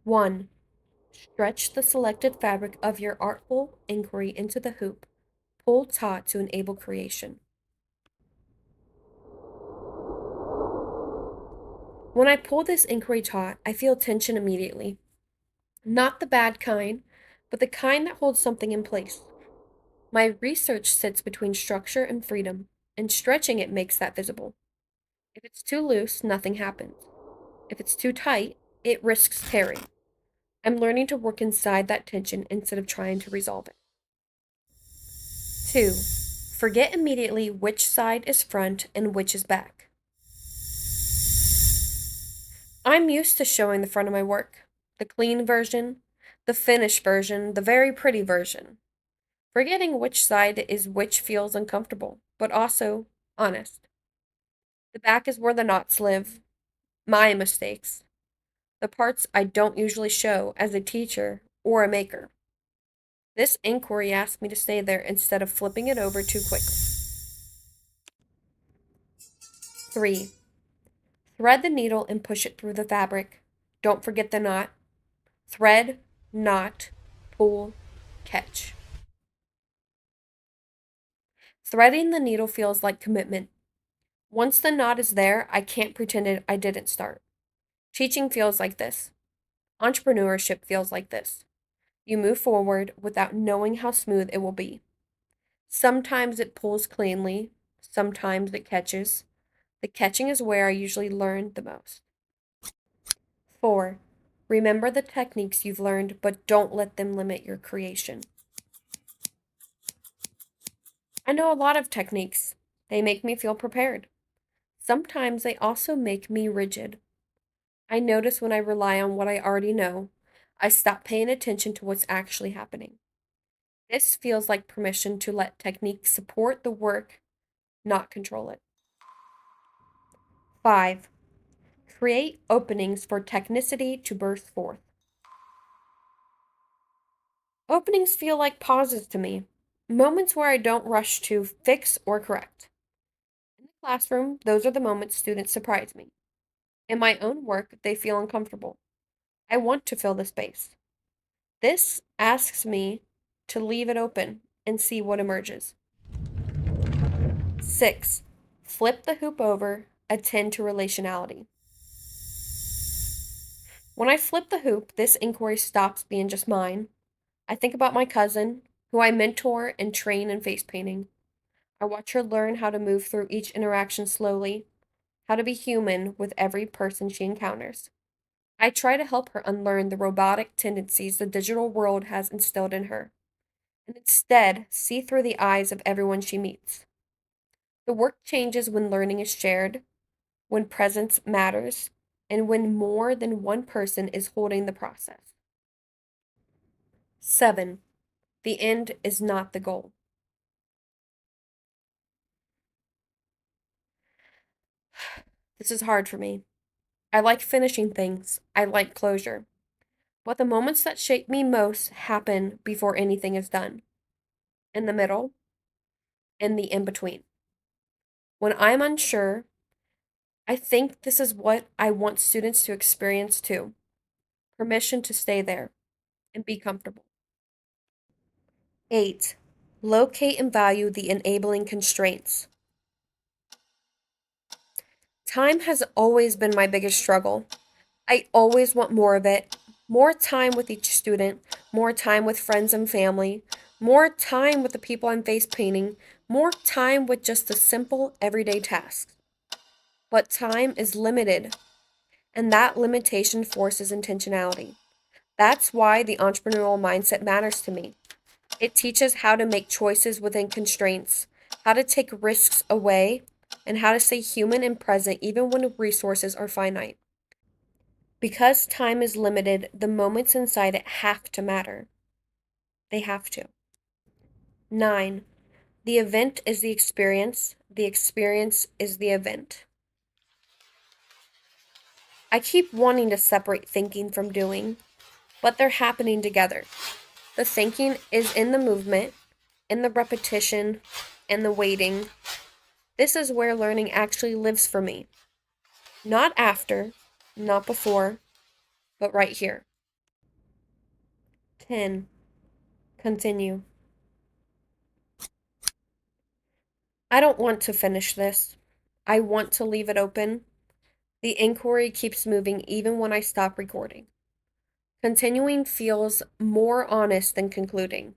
1. Stretch the selected fabric of your artful inquiry into the hoop. Pull taut to enable creation. When I pull this inquiry taut, I feel tension immediately. Not the bad kind, but the kind that holds something in place. My research sits between structure and freedom, and stretching it makes that visible. If it's too loose, nothing happens. If it's too tight, it risks tearing. I'm learning to work inside that tension instead of trying to resolve it. 2. Forget immediately which side is front and which is back. I'm used to showing the front of my work, the clean version, the finished version, the very pretty version. Forgetting which side is which feels uncomfortable, but also honest. The back is where the knots live, my mistakes, the parts I don't usually show as a teacher or a maker. This inquiry asked me to stay there instead of flipping it over too quickly. 3. Thread the needle and push it through the fabric. Don't forget the knot. Thread, knot, pull, catch. Threading the needle feels like commitment. Once the knot is there, I can't pretend I didn't start. Teaching feels like this. Entrepreneurship feels like this. You move forward without knowing how smooth it will be. Sometimes it pulls cleanly, sometimes it catches. The catching is where I usually learn the most. 4. Remember the techniques you've learned, but don't let them limit your creation. I know a lot of techniques. They make me feel prepared. Sometimes they also make me rigid. I notice when I rely on what I already know, I stop paying attention to what's actually happening. This feels like permission to let technique support the work, not control it. 5. Create openings for technicity to burst forth. Openings feel like pauses to me, moments where I don't rush to fix or correct. In the classroom, those are the moments students surprise me. In my own work, they feel uncomfortable. I want to fill the space. This asks me to leave it open and see what emerges. 6. Flip the hoop over, attend to relationality. When I flip the hoop, this inquiry stops being just mine. I think about my cousin, who I mentor and train in face painting. I watch her learn how to move through each interaction slowly, how to be human with every person she encounters. I try to help her unlearn the robotic tendencies the digital world has instilled in her, and instead see through the eyes of everyone she meets. The work changes when learning is shared, when presence matters, and when more than one person is holding the process. 7. The end is not the goal. This is hard for me. I like finishing things, I like closure. But the moments that shape me most happen before anything is done, in the middle, in the in between. When I'm unsure, I think this is what I want students to experience too: permission to stay there and be comfortable. 8. Locate and value the enabling constraints. Time has always been my biggest struggle. I always want more of it, more time with each student, more time with friends and family, more time with the people I'm face painting, more time with just the simple everyday tasks. But time is limited, and that limitation forces intentionality. That's why the entrepreneurial mindset matters to me. It teaches how to make choices within constraints, how to take risks away, and how to stay human and present even when resources are finite. Because time is limited, the moments inside it have to matter. They have to. 9. The event is the experience is the event. I keep wanting to separate thinking from doing, but they're happening together. The thinking is in the movement, in the repetition, in the waiting. This is where learning actually lives for me. Not after, not before, but right here. 10. Continue. I don't want to finish this. I want to leave it open. The inquiry keeps moving even when I stop recording. Continuing feels more honest than concluding.